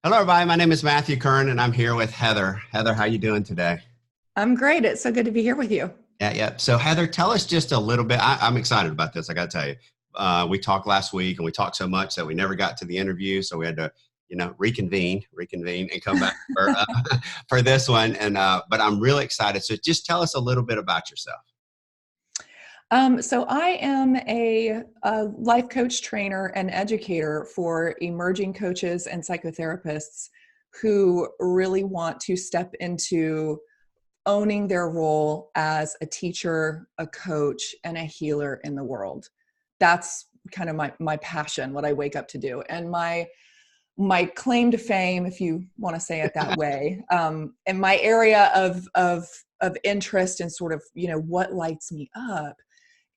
Hello, everybody. My name is Matthew Kern, and I'm here with Heather. Heather, how you doing today? I'm great. It's so good to be here with you. Yeah. So, Heather, tell us just a little bit. I'm excited about this. I got to tell you, we talked last week, and we talked so much that we never got to the interview. So we had to, reconvene, and come back for for this one. And but I'm really excited. So, just tell us a little bit about yourself. So I am a life coach, trainer, and educator for emerging coaches and psychotherapists who really want to step into owning their role as a teacher, a coach, and a healer in the world. That's kind of my passion, what I wake up to do. And my claim to fame, if you want to say it that way, and my area of interest and sort of, what lights me up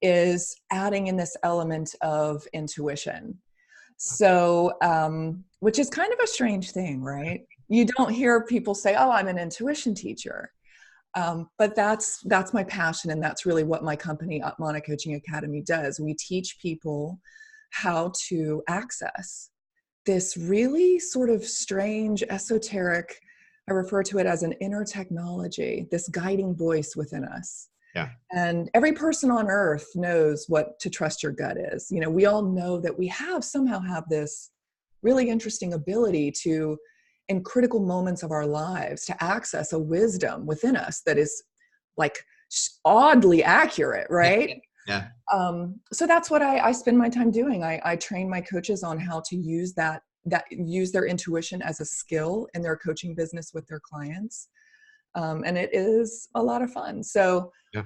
is adding in this element of intuition. So, which is kind of a strange thing, right? You don't hear people say, "Oh, I'm an intuition teacher." But that's my passion, and that's really what my company, Atmana Coaching Academy, does. We teach people how to access this really sort of strange, esoteric, I refer to it as an inner technology, this guiding voice within us. Yeah. And every person on earth knows what to trust your gut is. We all know that we somehow have this really interesting ability to, in critical moments of our lives, to access a wisdom within us that is like oddly accurate, right? Yeah. So that's what I spend my time doing. I train my coaches on how to use use their intuition as a skill in their coaching business with their clients. And it is a lot of fun. So Yeah.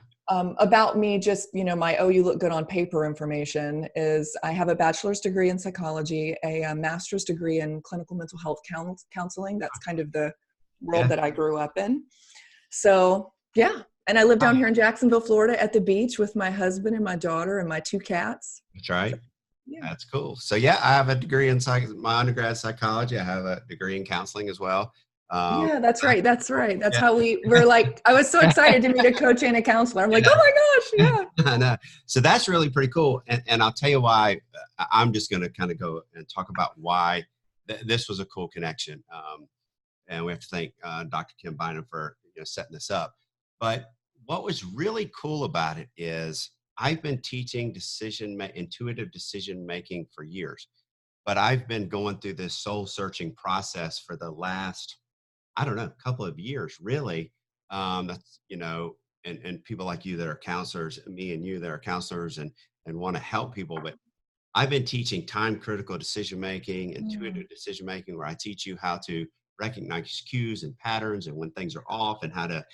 about me, just, my you look good on paper information is I have a bachelor's degree in psychology, a master's degree in clinical mental health counseling. That's kind of the world Yeah. that I grew up in. So, yeah. And I live down here in Jacksonville, Florida at the beach with my husband and my daughter and my 2 cats. That's right. So, yeah. That's cool. So, yeah, I have a degree in my undergrad psychology. I have a degree in counseling as well. Yeah, that's right. That's right. That's Yeah. how we're like, I was so excited to meet a coach and a counselor. I'm like, oh my gosh, yeah. I know. So that's really pretty cool. And I'll tell you why. I'm just going to kind of go and talk about why this was a cool connection. And we have to thank Dr. Kim Bynum for setting this up. But what was really cool about it is I've been teaching intuitive decision making for years, but I've been going through this soul searching process for the last, I don't know, couple of years, really. That's, and people like you that are counselors, me and you that are counselors and want to help people. But I've been teaching time critical decision making, intuitive decision making, where I teach you how to recognize cues and patterns and when things are off and how to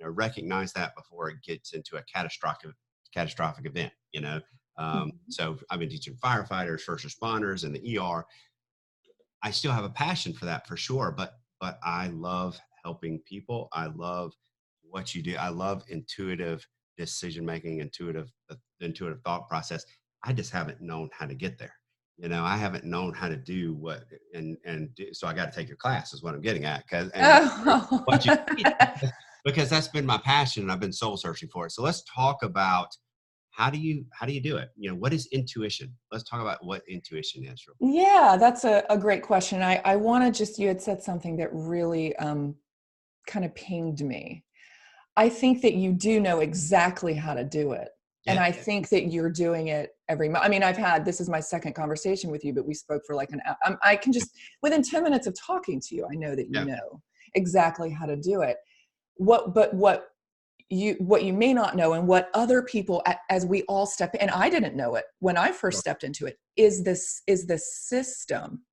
recognize that before it gets into a catastrophic event. So I've been teaching firefighters, first responders, and the ER. I still have a passion for that for sure, but I love helping people. I love what you do. I love intuitive decision making, intuitive thought process. I just haven't known how to get there. I haven't known how to do what so I got to take your class is what I'm getting at what you because that's been my passion and I've been soul searching for it. So let's talk about how do you do it? What is intuition? Let's talk about what intuition is. Yeah, that's a great question. I want to you had said something that really kind of pinged me. I think that you do know exactly how to do it. And I think that you're doing it every month. I mean, this is my second conversation with you, but we spoke for like an hour. I can just, within 10 minutes of talking to you, I know that you know exactly how to do it. What you may not know, and what other people, as we all step in, and I didn't know it when I first stepped into it, is the system,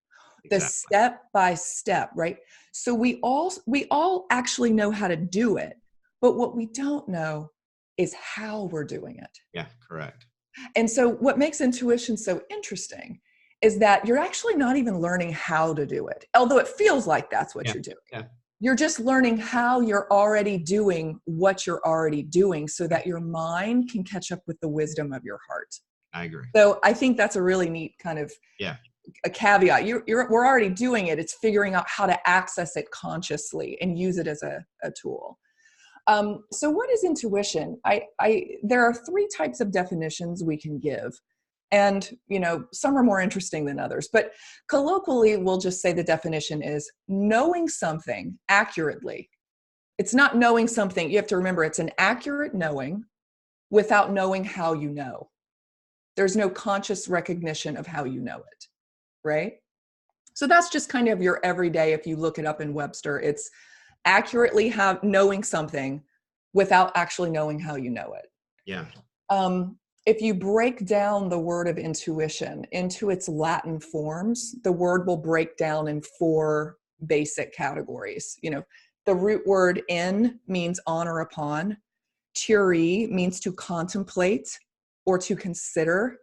the step by step, right? So we all actually know how to do it, but what we don't know is how we're doing it. Yeah, correct. And so what makes intuition so interesting is that you're actually not even learning how to do it, although it feels like that's what you're doing. Yeah. You're just learning how you're already doing what you're already doing so that your mind can catch up with the wisdom of your heart. I agree. So I think that's a really neat kind of a caveat. We're already doing it. It's figuring out how to access it consciously and use it as a tool. So what is intuition? There are 3 types of definitions we can give. And, some are more interesting than others, but colloquially, we'll just say the definition is knowing something accurately. It's not knowing something. You have to remember it's an accurate knowing without knowing how you know. There's no conscious recognition of how you know it, right? So that's just kind of your everyday. If you look it up in Webster, it's accurately knowing something without actually knowing how you know it. Yeah. If you break down the word of intuition into its Latin forms, the word will break down in 4 basic categories. The root word in means on or upon. Turi means to contemplate or to consider.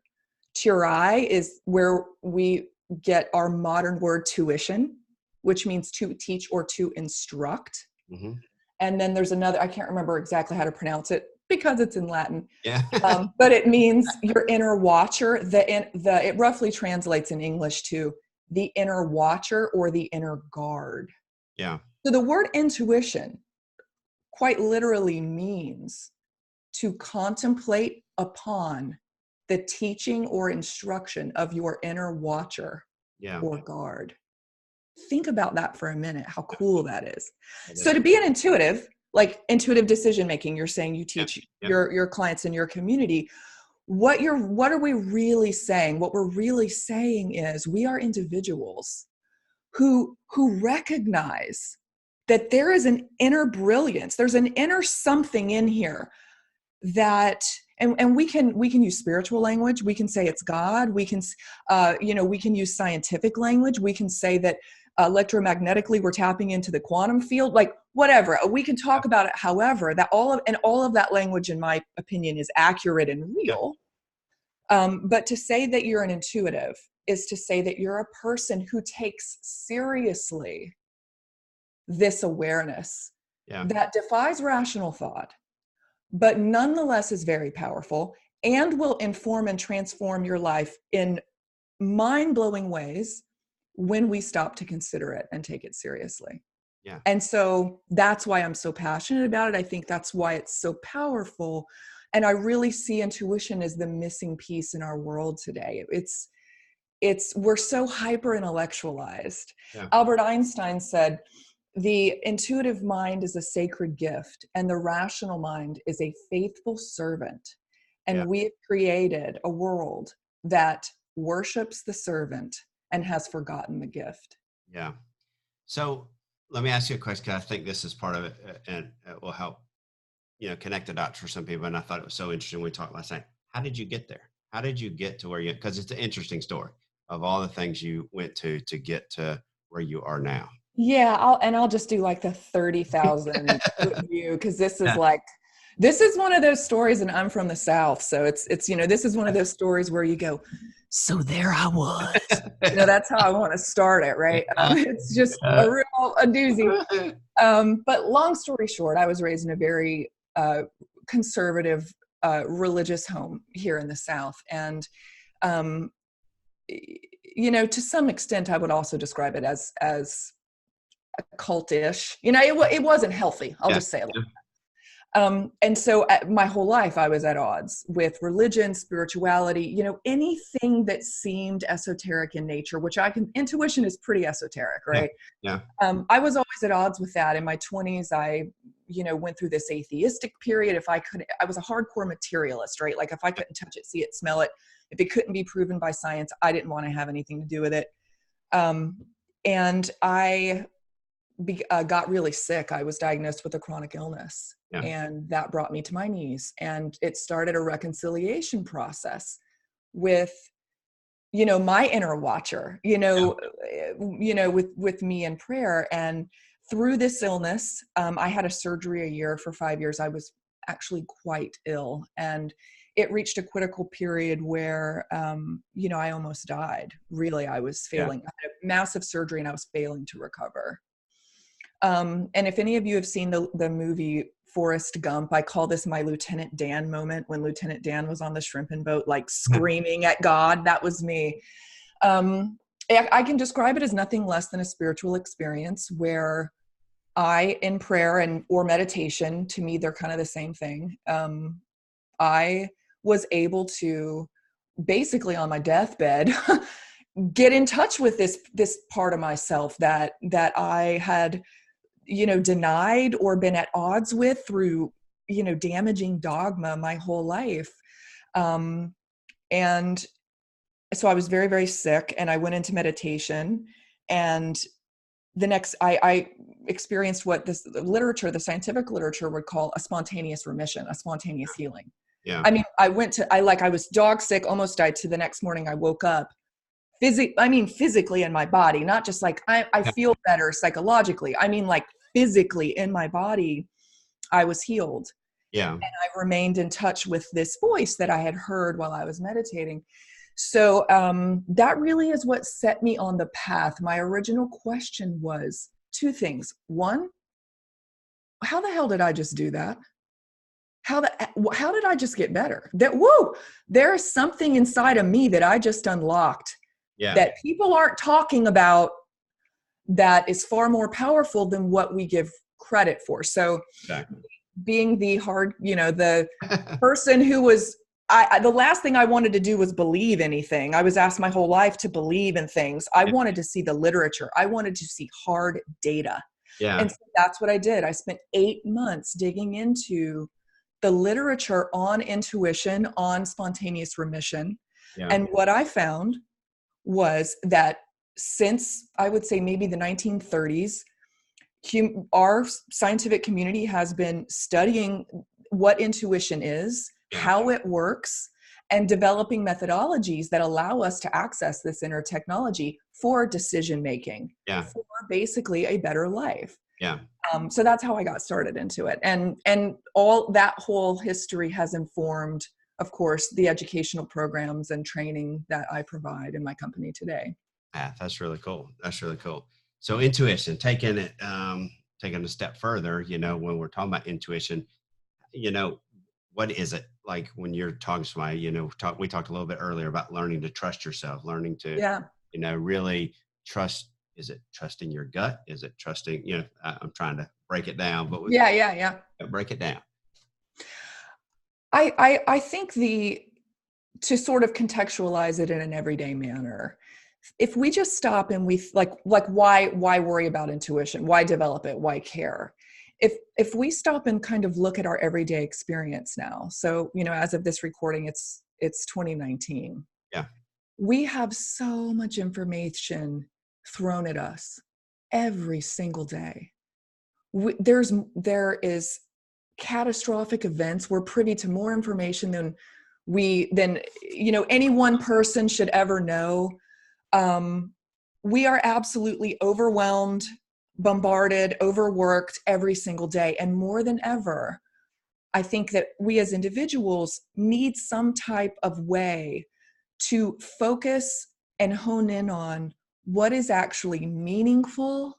Turai is where we get our modern word tuition, which means to teach or to instruct. Mm-hmm. And then there's another, I can't remember exactly how to pronounce it because it's in Latin. Yeah. But it means your inner watcher. It roughly translates in English to the inner watcher or the inner guard. Yeah. So the word intuition quite literally means to contemplate upon the teaching or instruction of your inner watcher or guard. Think about that for a minute, how cool that is. So to be an intuitive, like intuitive decision making, you're saying you teach your clients in your community. What are we really saying? What we're really saying is we are individuals who recognize that there is an inner brilliance. There's an inner something in here that, and we can use spiritual language. We can say it's God. We can, we can use scientific language. We can say that electromagnetically we're tapping into the quantum field, like whatever. We can talk about it. However, that all of that language, in my opinion, is accurate and real. But to say that you're an intuitive is to say that you're a person who takes seriously this awareness that defies rational thought, but nonetheless is very powerful and will inform and transform your life in mind-blowing ways when we stop to consider it and take it seriously. Yeah. And so that's why I'm so passionate about it. I think that's why it's so powerful. And I really see intuition as the missing piece in our world today. We're so hyper intellectualized. Yeah. Albert Einstein said, the intuitive mind is a sacred gift and the rational mind is a faithful servant. And we have created a world that worships the servant and has forgotten the gift. Yeah. So let me ask you a question, because I think this is part of it, and it will help, connect the dots for some people. And I thought it was so interesting. We talked last night. How did you get there? How did you get to where because it's an interesting story of all the things you went to get to where you are now. Yeah. I'll just do like the 30,000 view, because this is one of those stories, and I'm from the South. So it's, this is one of those stories where you go, so there I was. That's how I want to start it, right? It's just a doozy. But long story short, I was raised in a very conservative religious home here in the South. And, to some extent, I would also describe it as cultish. It wasn't healthy. I'll just say it like that. And so my whole life I was at odds with religion, spirituality, anything that seemed esoteric in nature, which intuition is pretty esoteric, right? Yeah. I was always at odds with that. In my 20s, I, went through this atheistic period. I was a hardcore materialist, right? Like if I couldn't touch it, see it, smell it, if it couldn't be proven by science, I didn't want to have anything to do with it. And I got really sick. I was diagnosed with a chronic illness, and that brought me to my knees, and it started a reconciliation process with, my inner watcher, with me in prayer. And through this illness, I had a surgery a year for 5 years. I was actually quite ill, and it reached a critical period where, I almost died. Really, I was failing. I had a massive surgery and I was failing to recover. And if any of you have seen the movie Forrest Gump, I call this my Lieutenant Dan moment, when Lieutenant Dan was on the shrimping boat, like screaming at God. That was me. I can describe it as nothing less than a spiritual experience where I, in prayer or meditation, to me, they're kind of the same thing. I was able to basically on my deathbed, get in touch with this part of myself that I had, denied or been at odds with through, damaging dogma my whole life. And so I was very, very sick, and I went into meditation, and I experienced what the scientific literature would call a spontaneous remission, a spontaneous healing. Yeah. I mean, I was dog sick, almost died, to the next morning I woke up physically in my body, not just like I feel better psychologically. I mean, like physically in my body, I was healed. Yeah. And I remained in touch with this voice that I had heard while I was meditating. So that really is what set me on the path. My original question was two things. One, how the hell did I just do that? How did I just get better? There is something inside of me that I just unlocked that people aren't talking about, that is far more powerful than what we give credit for. So being the person who was, the last thing I wanted to do was believe anything. I was asked my whole life to believe in things. I wanted to see the literature. I wanted to see hard data. Yeah. And so that's what I did. I spent 8 months digging into the literature on intuition, on spontaneous remission. Yeah. And what I found was that since, I would say, maybe the 1930s, our scientific community has been studying what intuition is, how it works, and developing methodologies that allow us to access this inner technology for decision making, for basically a better life. Yeah. So that's how I got started into it. And all that whole history has informed, of course, the educational programs and training that I provide in my company today. Yeah, that's really cool. That's really cool. So intuition, taking it, taking a step further, when we're talking about intuition, what is it like when you're talking to somebody, we talked a little bit earlier about learning to trust yourself, learning to, really trust. Is it trusting your gut? Is it trusting, I'm trying to break it down, but break it down. I think to sort of contextualize it in an everyday manner, if we just stop and we why worry about intuition? Why develop it? Why care? If we stop and kind of look at our everyday experience now, so, as of this recording, it's 2019. Yeah. We have so much information thrown at us every single day. There is catastrophic events. We're privy to more information than any one person should ever know. We are absolutely overwhelmed, bombarded, overworked every single day. And more than ever, I think that we as individuals need some type of way to focus and hone in on what is actually meaningful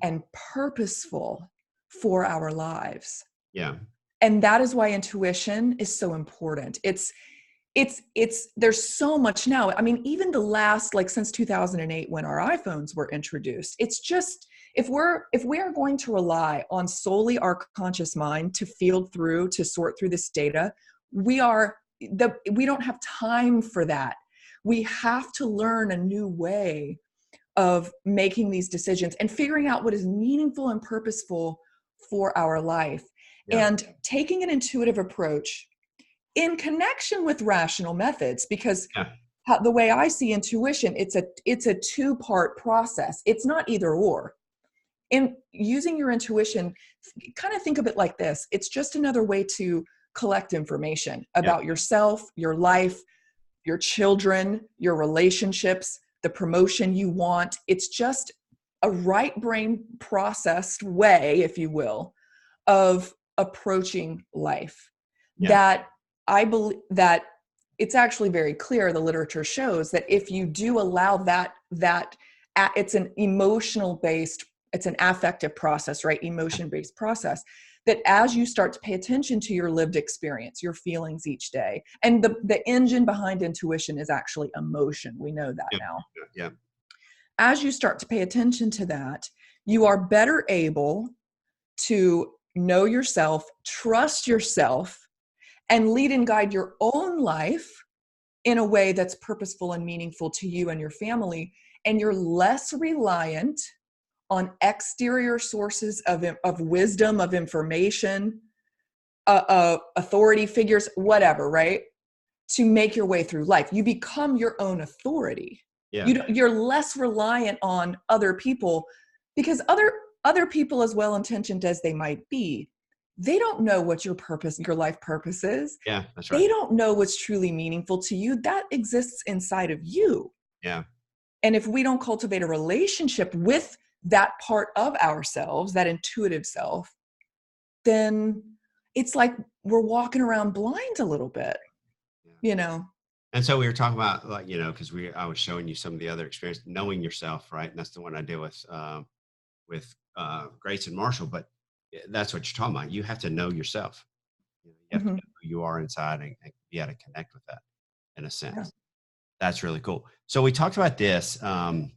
and purposeful for our lives. Yeah. And that is why intuition is so important. There's so much now. I mean, even the last, since 2008, when our iPhones were introduced, it's just, if we are going to rely on solely our conscious mind to sort through this data, we don't have time for that. We have to learn a new way of making these decisions and figuring out what is meaningful and purposeful for our life. And taking an intuitive approach in connection with rational methods, because the way I see intuition, it's a two-part process. It's not either or. In using your intuition, kind of think of it like this. It's just another way to collect information about yourself, your life, your children, your relationships, the promotion you want. It's just a right brain processed way, if you will, of approaching life. That I believe that it's actually very clear. The literature shows that if you do allow that it's an it's an affective process, right? Emotion-based process, that as you start to pay attention to your lived experience, your feelings each day, and the engine behind intuition is actually emotion. We know that now. Yeah. As you start to pay attention to that, you are better able to know yourself, trust yourself, and lead and guide your own life in a way that's purposeful and meaningful to you and your family. And you're less reliant on exterior sources of wisdom, of information, authority figures, whatever, right? To make your way through life. You become your own authority. Yeah. You're less reliant on other people, because other people, as well-intentioned as they might be, they don't know what your life purpose is. Yeah, that's right. They don't know what's truly meaningful to you. That exists inside of you. Yeah. And if we don't cultivate a relationship with that part of ourselves, that intuitive self, then it's like we're walking around blind a little bit, you know? And so we were talking about, like, you know, because I was showing you some of the other experience, knowing yourself, right? And that's the one I deal with Grace and Marshall. But that's what you're talking about. You have to know yourself. You have to know who you are inside and be able to connect with that in a sense. Yeah. That's really cool. So we talked about this a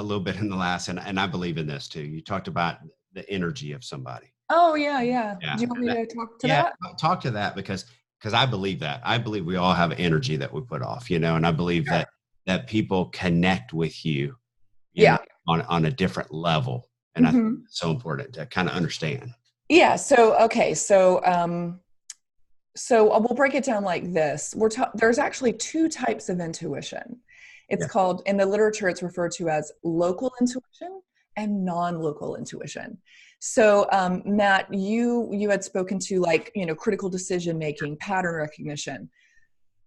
little bit in the last, and I believe in this too. You talked about the energy of somebody. Oh, yeah. Do you want me to talk to that? Yeah, talk to that because I believe that. I believe we all have energy that we put off, you know, and I believe that people connect with you, know, on a different level. And I think it's so important to kind of understand. Yeah. So, okay. So we'll break it down like this. There's actually two types of intuition. It's called, in the literature, it's referred to as local intuition and non-local intuition. So, Matt, you had spoken to, like, you know, critical decision-making, pattern recognition.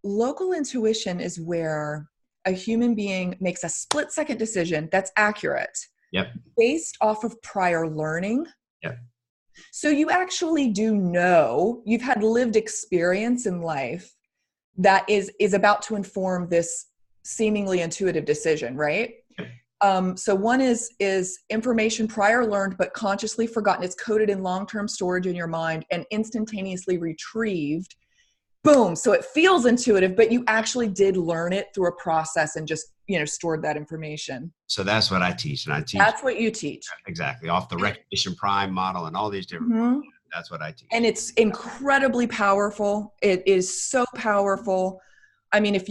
Local intuition is where a human being makes a split-second decision that's accurate, based off of prior learning. So you actually do know, you've had lived experience in life that is about to inform this seemingly intuitive decision, right? So one is information prior learned but consciously forgotten. It's coded in long-term storage in your mind and instantaneously retrieved. Boom. So it feels intuitive, but you actually did learn it through a process and just, you know, stored that information. So that's what I teach. And I teach. That's what you teach. Exactly. Off the recognition prime model and all these different, that's what I teach. And it's incredibly powerful. It is so powerful. I mean, if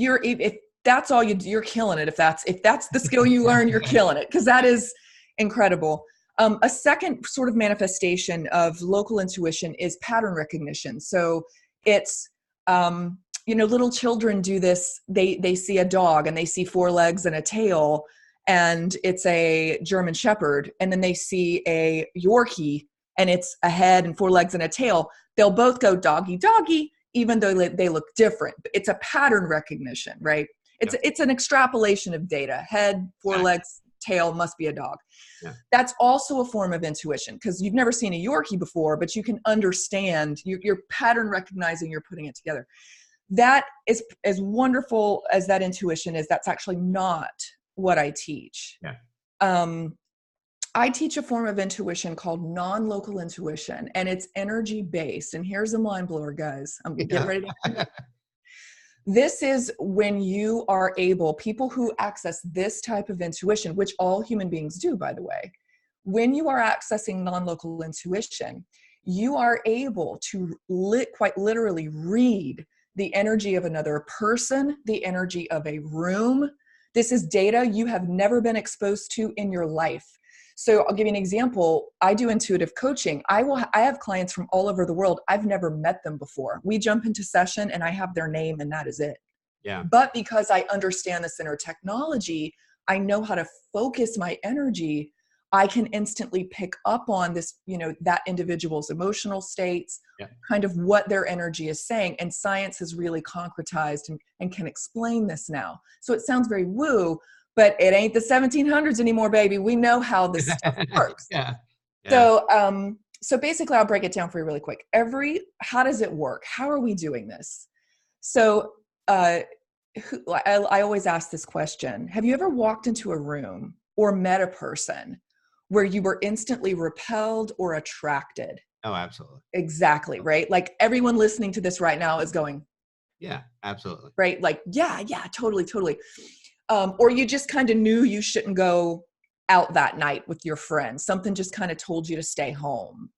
that's all you do, you're killing it. If that's the skill you learn, you're killing it, because that is incredible. A second sort of manifestation of local intuition is pattern recognition. So it's, you know, little children do this. They see a dog and they see 4 legs and a tail, and it's a German Shepherd. And then they see a Yorkie and it's a head and 4 legs and a tail. They'll both go doggy, doggy, even though they look different. It's a pattern recognition, right? It's an extrapolation of data. Head, 4 legs, tail, must be a dog. That's also a form of intuition, because you've never seen a Yorkie before, but you can understand, you're pattern recognizing, you're putting it together. That is, as wonderful as that intuition is, that's actually not what I teach. I teach a form of intuition called non-local intuition, and it's energy based. And here's a mind blower, guys. I'm getting ready to. This is when you are able, people who access this type of intuition, which all human beings do, by the way, when you are accessing non-local intuition, you are able to quite literally read the energy of another person, the energy of a room. This is data you have never been exposed to in your life. So I'll give you an example. I do intuitive coaching. I have clients from all over the world. I've never met them before. We jump into session and I have their name and that is it. But because I understand this inner technology, I know how to focus my energy. I can instantly pick up on this, you know, that individual's emotional states, kind of what their energy is saying. And science has really concretized and can explain this now. So it sounds very woo, but it ain't the 1700s anymore, baby. We know how this stuff works. So basically, I'll break it down for you really quick. How does it work? How are we doing this? So I always ask this question. Have you ever walked into a room or met a person where you were instantly repelled or attracted? Oh, absolutely. Exactly, right? Like everyone listening to this right now is going, yeah, absolutely. Right? Like, yeah, totally. Or you just kind of knew you shouldn't go out that night with your friends. Something just kind of told you to stay home.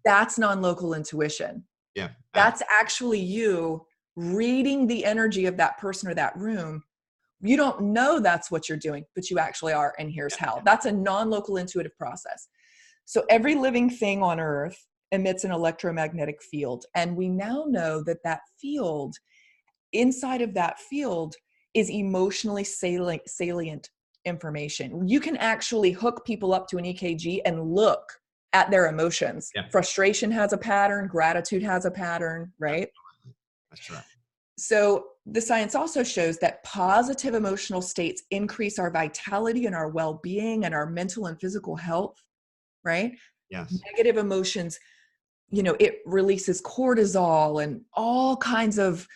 That's non-local intuition. That's actually you reading the energy of that person or that room. You don't know that's what you're doing, but you actually are. And here's how. That's a non-local intuitive process. So every living thing on earth emits an electromagnetic field. And we now know that that field, inside of that field, is emotionally salient information. You can actually hook people up to an EKG and look at their emotions. Yeah. Frustration has a pattern, gratitude has a pattern, right? That's right. So the science also shows that positive emotional states increase our vitality and our well-being and our mental and physical health, right? Yes. Negative emotions, it releases cortisol and all kinds of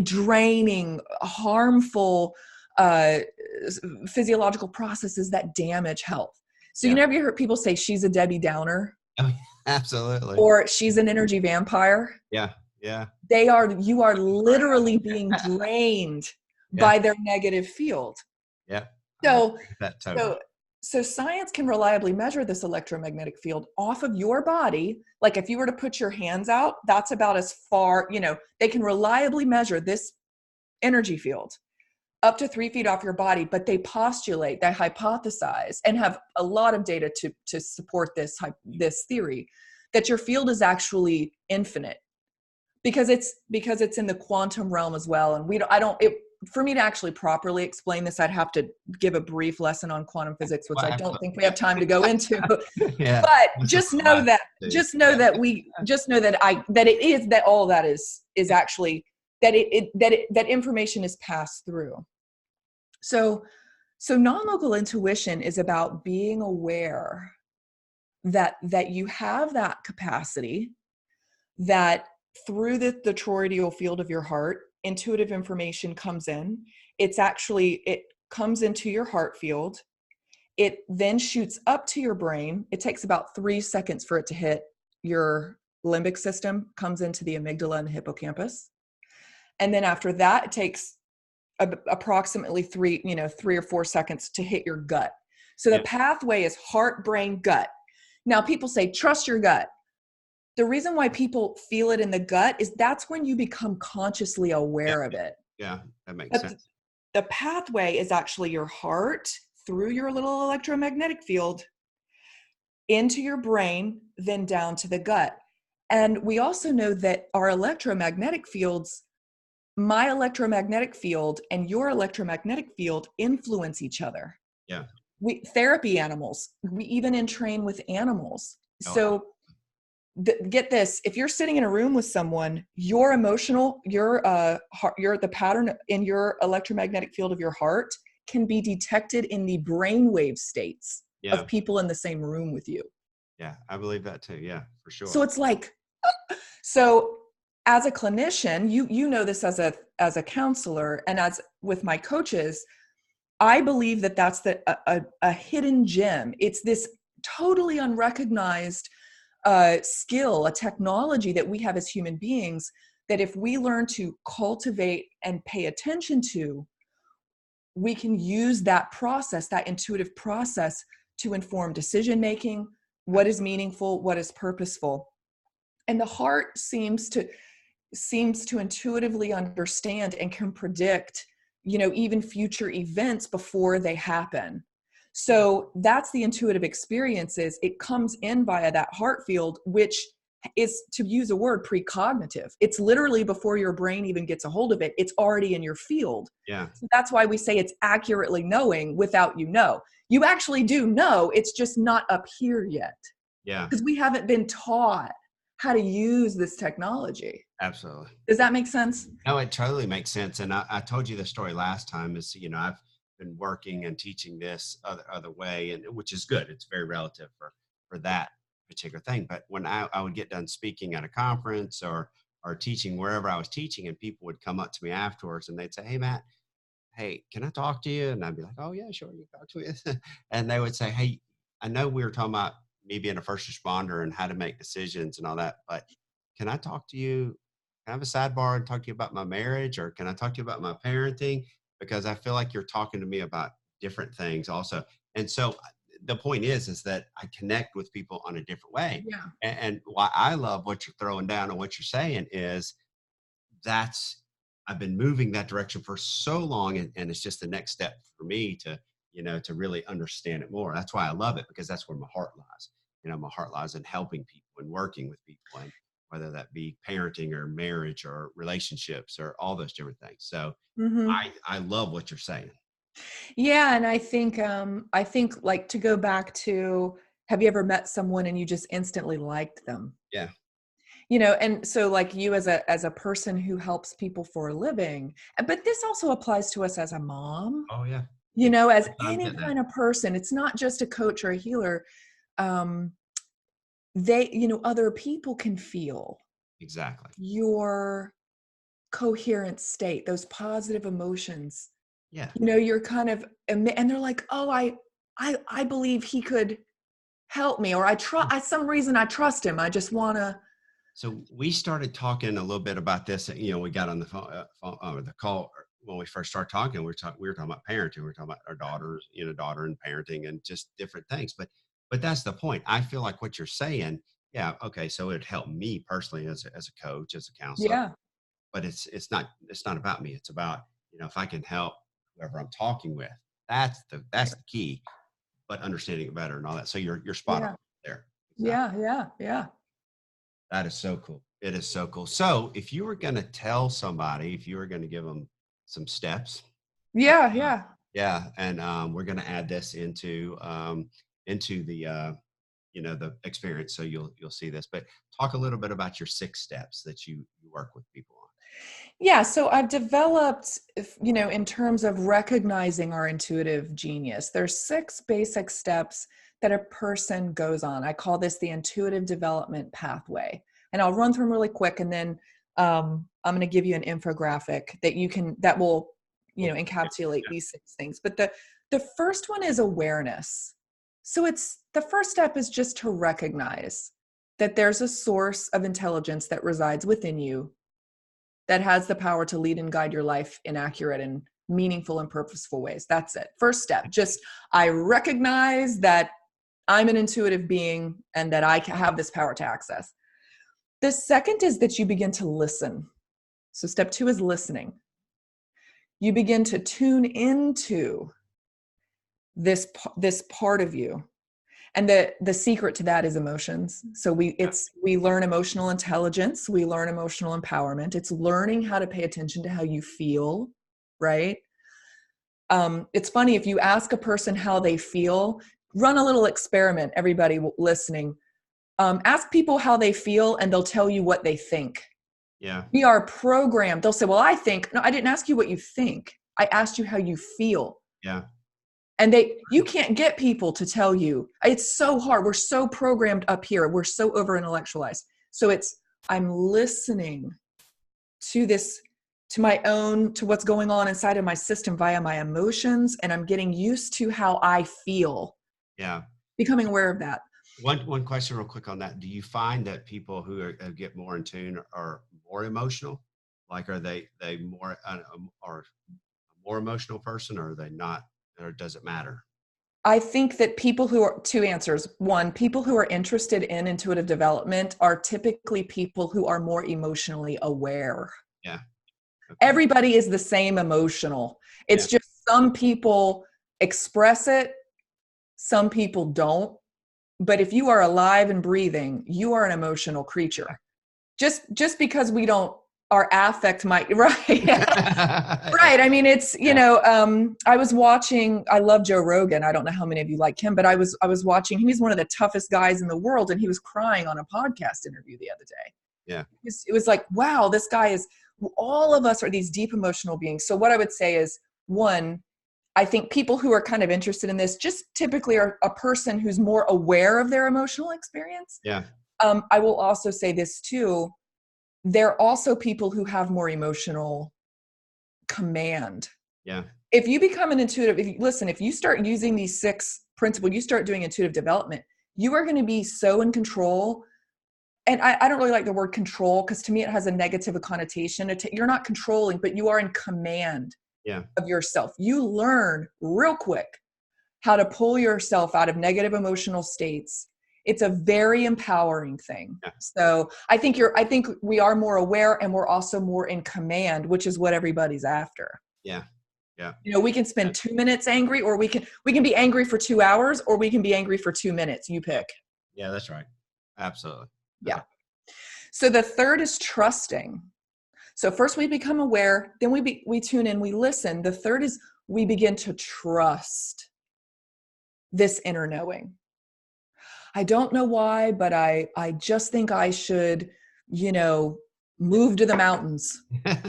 draining, harmful physiological processes that damage health. So you never heard people say she's a Debbie Downer? Oh, absolutely. Or she's an energy vampire? Yeah. Yeah. You are literally being drained by their negative field. Yeah. So science can reliably measure this electromagnetic field off of your body. Like if you were to put your hands out, that's about as far, they can reliably measure this energy field up to 3 feet off your body, but they hypothesize and have a lot of data to support this theory that your field is actually infinite because it's in the quantum realm as well. And for me to actually properly explain this, I'd have to give a brief lesson on quantum physics, which I don't think we have time to go into. Yeah. But just know that all that is actually that information is passed through. So non-local intuition is about being aware that you have that capacity, that through the toroidal field of your heart, intuitive information comes in. It comes into your heart field. It then shoots up to your brain. It takes about 3 seconds for it to hit your limbic system, comes into the amygdala and the hippocampus. And then after that, it takes approximately 3 or 4 seconds to hit your gut. So the pathway is heart, brain, gut. Now people say, trust your gut. The reason why people feel it in the gut is that's when you become consciously aware of it. Yeah, that makes sense. The pathway is actually your heart through your little electromagnetic field into your brain, then down to the gut. And we also know that our electromagnetic fields, my electromagnetic field and your electromagnetic field, influence each other. Yeah. Therapy animals, we even entrain with animals. So get this, if you're sitting in a room with someone, your the pattern in your electromagnetic field of your heart can be detected in the brainwave states of people in the same room with you. Yeah, I believe that too. Yeah, for sure. So it's like, as a clinician, you know this as a counselor, and as with my coaches, I believe that that's a hidden gem. It's this totally unrecognized skill, a technology that we have as human beings, that if we learn to cultivate and pay attention to, we can use that process, that intuitive process, to inform decision making, what is meaningful, what is purposeful. And the heart seems to intuitively understand and can predict, even future events before they happen. So that's the intuitive experiences. It comes in via that heart field, which is, to use a word, precognitive. It's literally before your brain even gets a hold of it. It's already in your field. Yeah. So that's why we say it's accurately knowing without you know. You actually do know, it's just not up here yet. Yeah. Because we haven't been taught how to use this technology. Absolutely. Does that make sense? No, it totally makes sense. And I told you the story last time is, I've been working and teaching this other way, and which is good. It's very relative for that particular thing. But when I would get done speaking at a conference or teaching wherever I was teaching, and people would come up to me afterwards and they'd say, "Hey, Matt, hey, can I talk to you?" And I'd be like, "Oh yeah, sure, you can talk to me." And they would say, "Hey, I know we were talking about me being a first responder and how to make decisions and all that, but can I talk to you? Can I have a sidebar and talk to you about my marriage, or can I talk to you about my parenting? Because I feel like you're talking to me about different things also." And so the point is that I connect with people on a different way. Yeah. And why I love what you're throwing down and what you're saying is that's I've been moving that direction for so long, and it's just the next step for me to, to really understand it more. That's why I love it, because that's where my heart lies. My heart lies in helping people and working with people, and whether that be parenting or marriage or relationships or all those different things. So Mm-hmm. I love what you're saying. Yeah, and I think like, to go back to, have you ever met someone and you just instantly liked them? Yeah. And so, like, you as a person who helps people for a living, but this also applies to us as a mom, Oh yeah. Yeah. as I'm any getting that. kind of person. It's not just a coach or a healer. Um, other people can feel Exactly. your coherent state, those positive emotions. Yeah. You're kind of, and they're like, oh, I believe he could help me, or some reason I trust him. I just want to. So we started talking a little bit about this. We got on the phone, the call when we first started talking. We were talking about parenting. We were talking about our daughters, daughter and parenting, and just different things. But that's the point. I feel like what you're saying. Yeah. Okay. So it helped me personally as a coach, as a counselor. Yeah, But it's not about me. It's about, if I can help whoever I'm talking with. That's the key. But understanding it better and all that. So you're spot on yeah, there. Exactly. yeah. That is so cool. It is so cool. So if you were going to tell somebody, if you were going to give them some steps, Yeah, yeah. yeah, and we're going to add this into the experience, so you'll see this. But talk a little bit about your 6 steps that you work with people on. Yeah, so I've developed, in terms of recognizing our intuitive genius, there's 6 basic steps that a person goes on. I call this the intuitive development pathway. And I'll run through them really quick, and then I'm going to give you an infographic that will, Cool. encapsulate these 6 things. But the first one is awareness. So the first step is just to recognize that there's a source of intelligence that resides within you that has the power to lead and guide your life in accurate and meaningful and purposeful ways. That's it. First step, just I recognize that I'm an intuitive being and that I have this power to access. The second is that you begin to listen. So step 2 is listening. You begin to tune into this part of you. And the secret to that is emotions. So we learn emotional intelligence, we learn emotional empowerment. It's learning how to pay attention to how you feel, right? It's funny, if you ask a person how they feel, run a little experiment, everybody listening. Ask people how they feel and they'll tell you what they think. Yeah. We are programmed. They'll say, well, I think, no, I didn't ask you what you think. I asked you how you feel. Yeah. And you can't get people to tell you. It's so hard. We're so programmed up here. We're so over intellectualized. So I'm listening to this, to what's going on inside of my system via my emotions. And I'm getting used to how I feel, Yeah. becoming aware of that. One question real quick on that. Do you find that people who get more in tune are more emotional? Like, are they more are a more emotional person, or are they not, or does it matter? I think that two answers. One, people who are interested in intuitive development are typically people who are more emotionally aware. Yeah. Okay. Everybody is the same emotional. It's just some people express it, some people don't. But if you are alive and breathing, you are an emotional creature. Just because we don't, our affect might, right? Right. I mean, it's, I love Joe Rogan. I don't know how many of you like him, but I was watching, he's one of the toughest guys in the world. And he was crying on a podcast interview the other day. Yeah. It was like, wow, this guy all of us are these deep emotional beings. So what I would say is, one, I think people who are kind of interested in this just typically are a person who's more aware of their emotional experience. Yeah. I will also say this too. They're also people who have more emotional command. Yeah. If you become an intuitive, if you start using these 6 principles, you start doing intuitive development, you are going to be so in control. And I don't really like the word control, because to me it has a negative connotation. You're not controlling, but you are in command of yourself. You learn real quick how to pull yourself out of negative emotional states It's a very empowering thing. Yeah. So I think we are more aware, and we're also more in command, which is what everybody's after. Yeah. Yeah. You know, we can spend 2 minutes angry, or we can be angry for 2 hours, or we can be angry for 2 minutes. You pick. Yeah, that's right. Absolutely. Yeah. So the third is trusting. So first we become aware, then we tune in, we listen. The third is we begin to trust this inner knowing. I don't know why, but I just think I should, move to the mountains.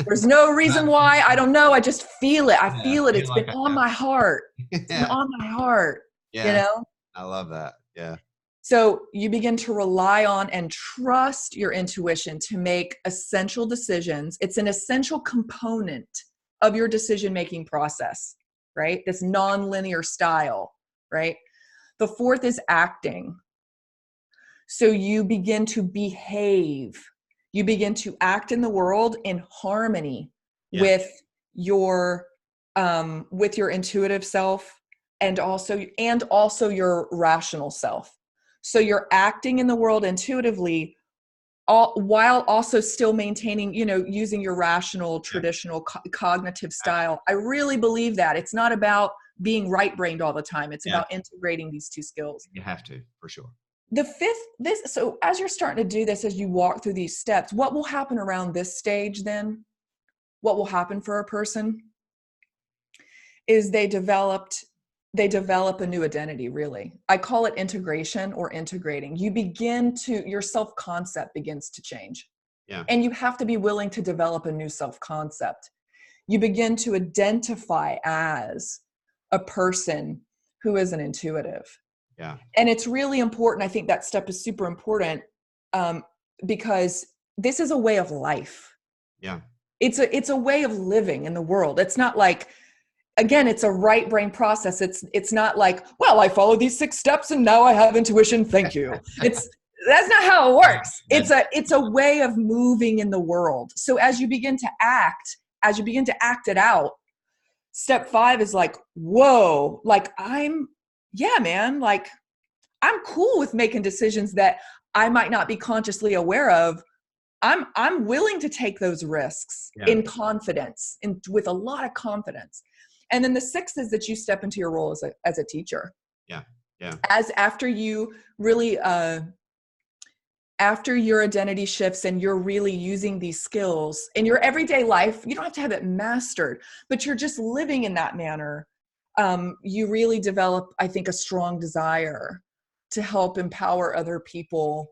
There's no reason why. I don't know. I just feel it. I feel it. It's been on my heart. It's been on my heart. Yeah. I love that. Yeah. So you begin to rely on and trust your intuition to make essential decisions. It's an essential component of your decision-making process, right? This non-linear style, right? The fourth is acting. So you begin to behave. You begin to act in the world in harmony with your intuitive self and also your rational self. So you're acting in the world intuitively, while also still maintaining, using your rational, traditional cognitive style. I really believe that. It's not about being right-brained all the time. It's about integrating these two skills. You have to, for sure. The fifth, so as you're starting to do this, as you walk through these steps, what will happen around this stage then? What will happen for a person is they develop a new identity, really. I call it integration or integrating. Your self-concept begins to change. Yeah. And you have to be willing to develop a new self-concept. You begin to identify as a person who is an intuitive. Yeah. And it's really important. I think that step is super important because this is a way of life. Yeah. It's a way of living in the world. It's not like, again, it's a right brain process. It's not like, well, I followed these 6 steps and now I have intuition. Thank you. That's not how it works. It's a way of moving in the world. So as you begin to act it out, step 5 is like, whoa, like I'm cool with making decisions that I might not be consciously aware of. I'm willing to take those risks in confidence, with a lot of confidence. And then the 6th is that you step into your role as a teacher. Yeah. Yeah. After you really, after your identity shifts and you're really using these skills in your everyday life, you don't have to have it mastered, but you're just living in that manner. You really develop, I think, a strong desire to help empower other people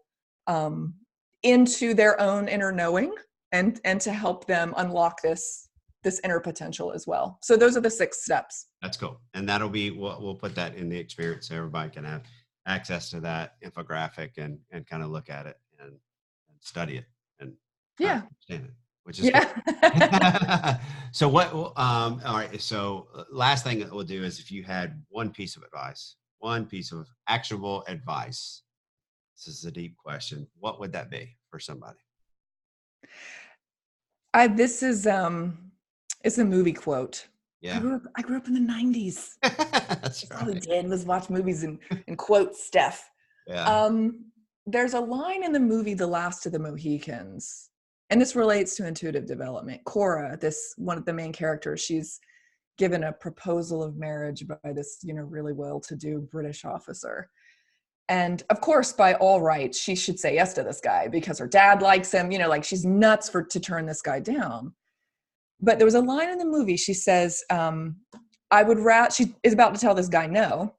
into their own inner knowing and to help them unlock this inner potential as well. So those are the 6 steps. That's cool. And that'll be, we'll put that in the experience so everybody can have access to that infographic and kind of look at it and study it and understand it, which is good. So all right. So last thing that we'll do is, if you had one piece of actionable advice, this is a deep question, what would that be for somebody? It's a movie quote. Yeah. I grew up in the 90s. That's right. All I did was watch movies and quote stuff. Yeah. There's a line in the movie The Last of the Mohicans, and this relates to intuitive development. Cora, one of the main characters, she's given a proposal of marriage by this, really well-to-do British officer. And of course, by all rights, she should say yes to this guy because her dad likes him, like she's nuts to turn this guy down. But there was a line in the movie, she says, she is about to tell this guy no.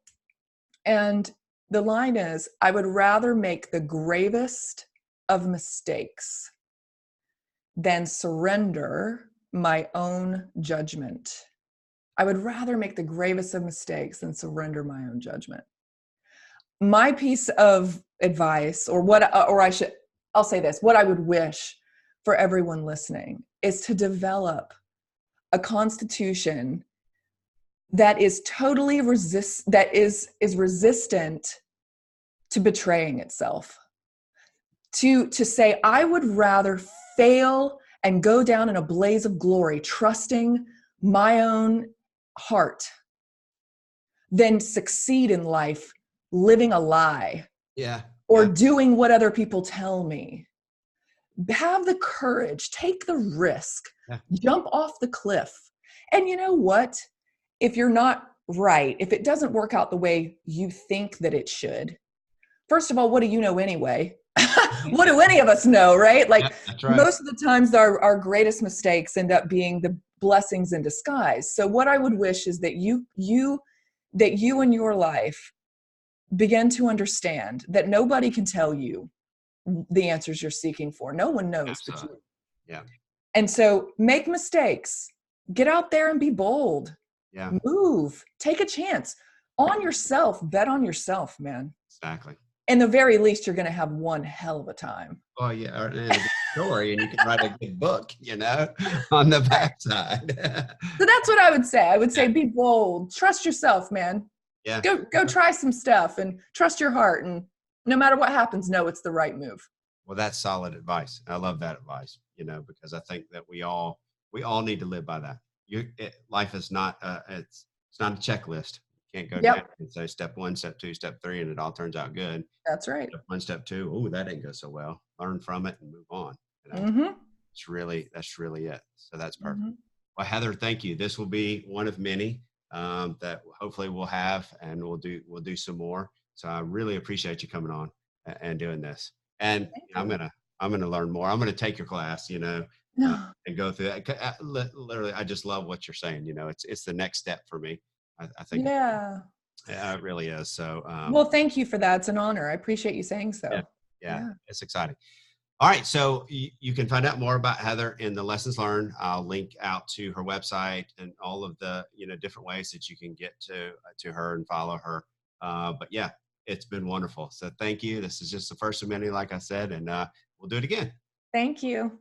And the line is, I would rather make the gravest of mistakes than surrender my own judgment. I would rather make the gravest of mistakes than surrender my own judgment. My piece of advice, I'll say this, what I would wish for everyone listening is to develop a constitution that is totally resistant to betraying itself. To say, I would rather fail and go down in a blaze of glory, trusting my own heart, than succeed in life living a lie Yeah. or Yeah. doing what other people tell me. Have the courage, take the risk, Yeah. jump off the cliff. And you know what? If you're not right, if it doesn't work out the way you think that it should, first of all, what do you know anyway? What do any of us know, right? Yeah, Like that's right. most of the times our greatest mistakes end up being the blessings in disguise. So what I would wish is that you in your life begin to understand that nobody can tell you the answers you're seeking for. No one knows but Absolutely. you. Yeah. And so make mistakes. Get out there and be bold. Yeah. Move. Take a chance on yourself. Bet on yourself, man. Exactly. In the very least, you're going to have one hell of a time. Oh yeah, and a good story, and you can write a good book, on the backside. So that's what I would say. I would Yeah. say be bold. Trust yourself, man. Yeah. Go try some stuff and trust your heart. And no matter what happens, know it's the right move. Well, that's solid advice. I love that advice, because I think that we all need to live by that. Life is not it's not a checklist. You can't go down Yep, and say step one, step two, step three, and it all turns out good. that's right. Step one, step two, oh, that didn't go so well. Learn from it and move on. Mm-hmm. That's really it. So that's perfect. Mm-hmm. Well, Heather, thank you. This will be one of many that hopefully we'll have, and we'll do some more. So I really appreciate you coming on and doing this. And Thank I'm you. gonna learn more. I'm gonna take your class, No. and go through that. Literally, I just love what you're saying. It's the next step for me. I think Yeah. it really is. So Well, thank you for that. It's an honor. I appreciate you saying yeah, so. yeah, Yeah. it's exciting. All right, so you can find out more about Heather in the lessons learned. I'll link out to her website and all of the different ways that you can get to her and follow her. But yeah, it's been wonderful. So thank you. This is just the first of many, like I said, and we'll do it again. Thank you.